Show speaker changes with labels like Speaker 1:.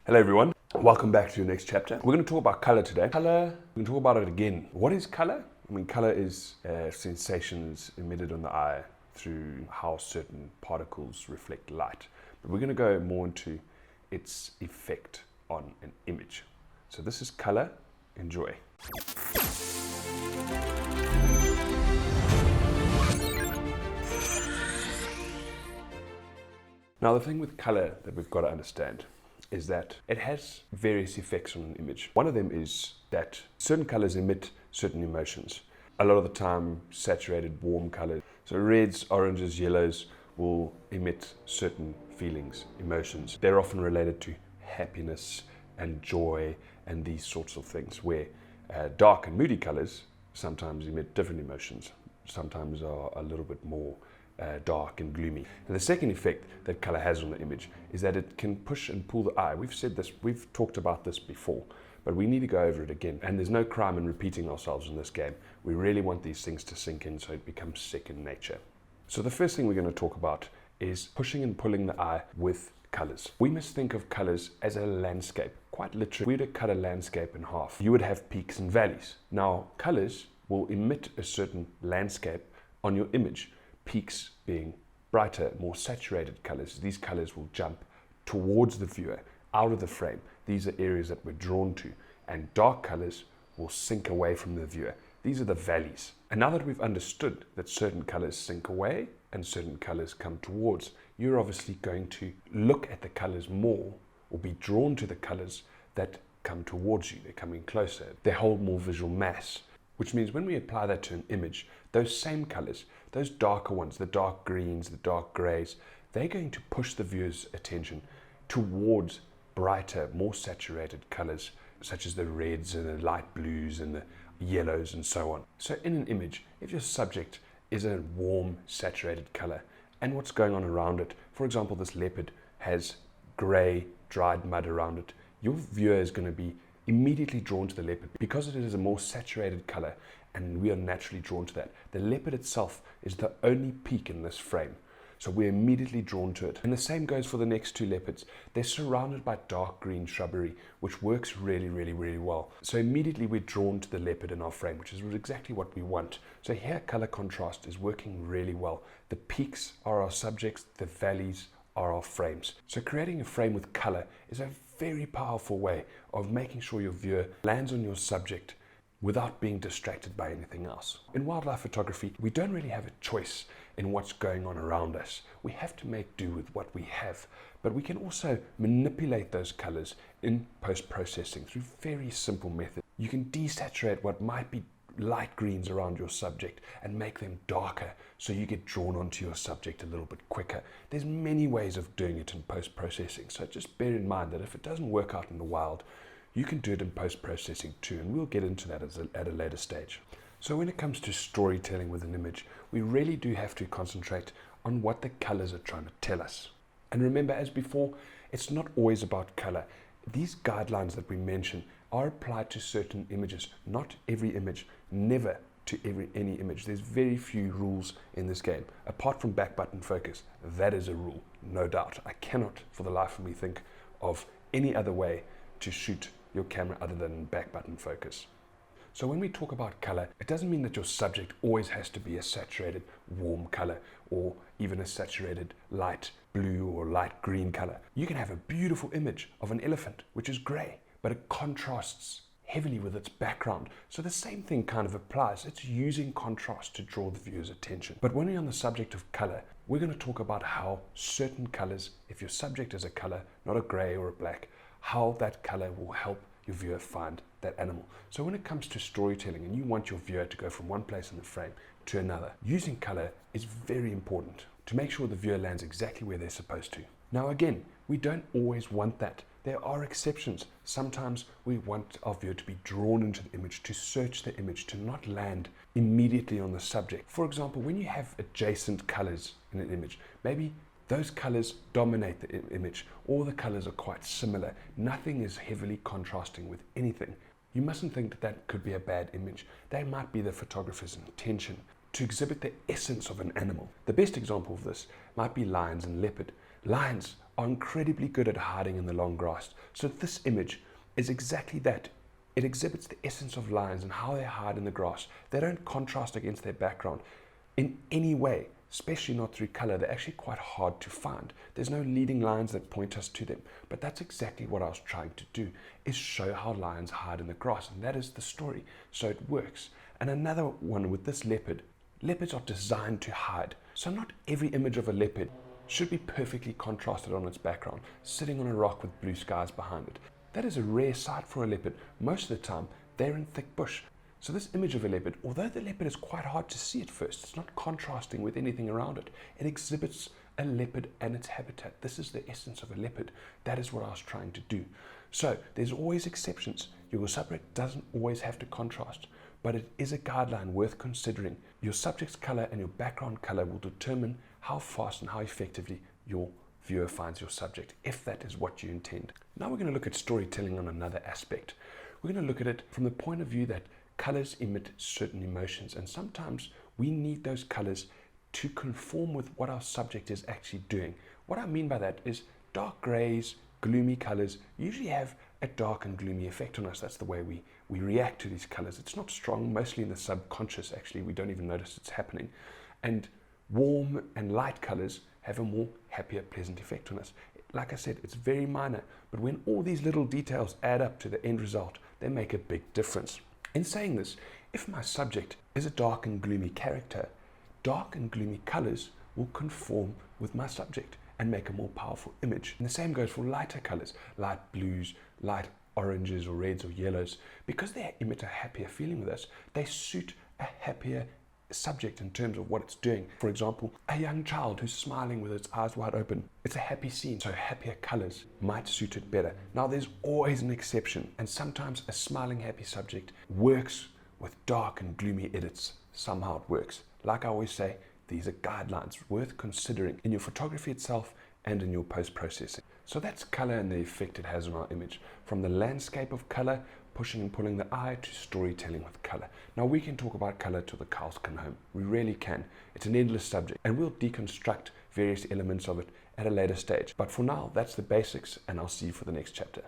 Speaker 1: Hello everyone, welcome back to your next chapter. We're going to talk about color today. Color, we're going to talk about it again. What is color? Color is sensations emitted on the eye through how certain particles reflect light. But we're going to go more into its effect on an image. So this is color. Enjoy. Now the thing with color that we've got to understand is that it has various effects on an image. One of them is that certain colors emit certain emotions. A lot of the time, saturated, warm colors, so reds, oranges, yellows, will emit certain feelings, emotions. They're often related to happiness and joy and these sorts of things, where dark and moody colors sometimes emit different emotions, sometimes are a little bit more dark and gloomy. And the second effect that color has on the image is that it can push and pull the eye. We've said this, we've talked about this before, but we need to go over it again. And there's no crime in repeating ourselves in this game. We really want these things to sink in so it becomes second nature. So the first thing we're going to talk about is pushing and pulling the eye with colors. We must think of colors as a landscape. Quite literally, if we were to cut a landscape in half, you would have peaks and valleys. Now, colors will emit a certain landscape on your image. Peaks being brighter, more saturated colors. These colors will jump towards the viewer, out of the frame. These are areas that we're drawn to. And dark colors will sink away from the viewer. These are the valleys. And now that we've understood that certain colors sink away and certain colors come towards, you're obviously going to look at the colors more or be drawn to the colors that come towards you. They're coming closer. They hold more visual mass. Which means when we apply that to an image, those same colors, those darker ones, the dark greens, the dark grays, they're going to push the viewer's attention towards brighter, more saturated colors, such as the reds and the light blues and the yellows and so on. So in an image, if your subject is a warm, saturated color, and what's going on around it, for example, this leopard has gray, dried mud around it, your viewer is going to be immediately drawn to the leopard because it is a more saturated color and we are naturally drawn to that. The leopard itself is the only peak in this frame, so we're immediately drawn to it. And the same goes for the next two leopards. They're surrounded by dark green shrubbery, which works really, really, really well. So immediately we're drawn to the leopard in our frame, which is exactly what we want. So here color contrast is working really well. The peaks are our subjects, the valleys are our frames. So creating a frame with color is a very powerful way of making sure your viewer lands on your subject without being distracted by anything else. In wildlife photography, we don't really have a choice in what's going on around us. We have to make do with what we have, but we can also manipulate those colors in post-processing through very simple methods. You can desaturate what might be light greens around your subject and make them darker so you get drawn onto your subject a little bit quicker. There's many ways of doing it in post-processing, so just bear in mind that if it doesn't work out in the wild, you can do it in post-processing too, and we'll get into that at a later stage. So when it comes to storytelling with an image, we really do have to concentrate on what the colors are trying to tell us. And remember, as before, it's not always about color. These guidelines that we mention are applied to certain images, not every image, never to any image. There's very few rules in this game, apart from back button focus. That is a rule, no doubt. I cannot for the life of me think of any other way to shoot your camera other than back button focus. So when we talk about color, it doesn't mean that your subject always has to be a saturated warm color or even a saturated light blue or light green color. You can have a beautiful image of an elephant, which is gray, but it contrasts heavily with its background. So the same thing kind of applies. It's using contrast to draw the viewer's attention. But when we're on the subject of color, we're going to talk about how certain colors, if your subject is a color, not a gray or a black, how that color will help your viewer find that animal. So when it comes to storytelling and you want your viewer to go from one place in the frame to another, using color is very important to make sure the viewer lands exactly where they're supposed to. Now again, we don't always want that. There are exceptions. Sometimes we want our viewer to be drawn into the image, to search the image, to not land immediately on the subject. For example, when you have adjacent colors in an image, maybe those colors dominate the image. All the colors are quite similar. Nothing is heavily contrasting with anything. You mustn't think that that could be a bad image. That might be the photographer's intention to exhibit the essence of an animal. The best example of this might be lions and leopard. Lions are incredibly good at hiding in the long grass. So this image is exactly that. It exhibits the essence of lines and how they hide in the grass. They don't contrast against their background in any way, especially not through color. They're actually quite hard to find. There's no leading lines that point us to them. But that's exactly what I was trying to do, is show how lions hide in the grass. And that is the story. So it works. And another one with this leopard. Leopards are designed to hide. So not every image of a leopard should be perfectly contrasted on its background, sitting on a rock with blue skies behind it. That is a rare sight for a leopard. Most of the time, they're in thick bush. So this image of a leopard, although the leopard is quite hard to see at first, it's not contrasting with anything around it. It exhibits a leopard and its habitat. This is the essence of a leopard. That is what I was trying to do. So there's always exceptions. Your subject doesn't always have to contrast, but it is a guideline worth considering. Your subject's color and your background color will determine how fast and how effectively your viewer finds your subject, if that is what you intend. Now we're going to look at storytelling on another aspect. We're going to look at it from the point of view that colors emit certain emotions, and sometimes we need those colors to conform with what our subject is actually doing. What I mean by that is dark grays, gloomy colors usually have a dark and gloomy effect on us. That's the way we react to these colors. It's not strong, mostly in the subconscious actually. We don't even notice it's happening. And warm and light colors have a more happier, pleasant effect on us. Like I said, it's very minor, but when all these little details add up to the end result, they make a big difference. In saying this, if my subject is a dark and gloomy character, dark and gloomy colors will conform with my subject and make a more powerful image. And the same goes for lighter colors, light blues, light oranges or reds or yellows. Because they emit a happier feeling with us, they suit a happier subject in terms of what it's doing. For example, a young child who's smiling with its eyes wide open. It's a happy scene, so happier colors might suit it better. Now there's always an exception, and sometimes a smiling happy subject works with dark and gloomy edits. Somehow it works. Like I always say, these are guidelines worth considering in your photography itself and in your post-processing. So that's color and the effect it has on our image. From the landscape of color, pushing and pulling the eye, to storytelling with color. Now we can talk about color till the cows come home. We really can. It's an endless subject, and we'll deconstruct various elements of it at a later stage. But for now, that's the basics, and I'll see you for the next chapter.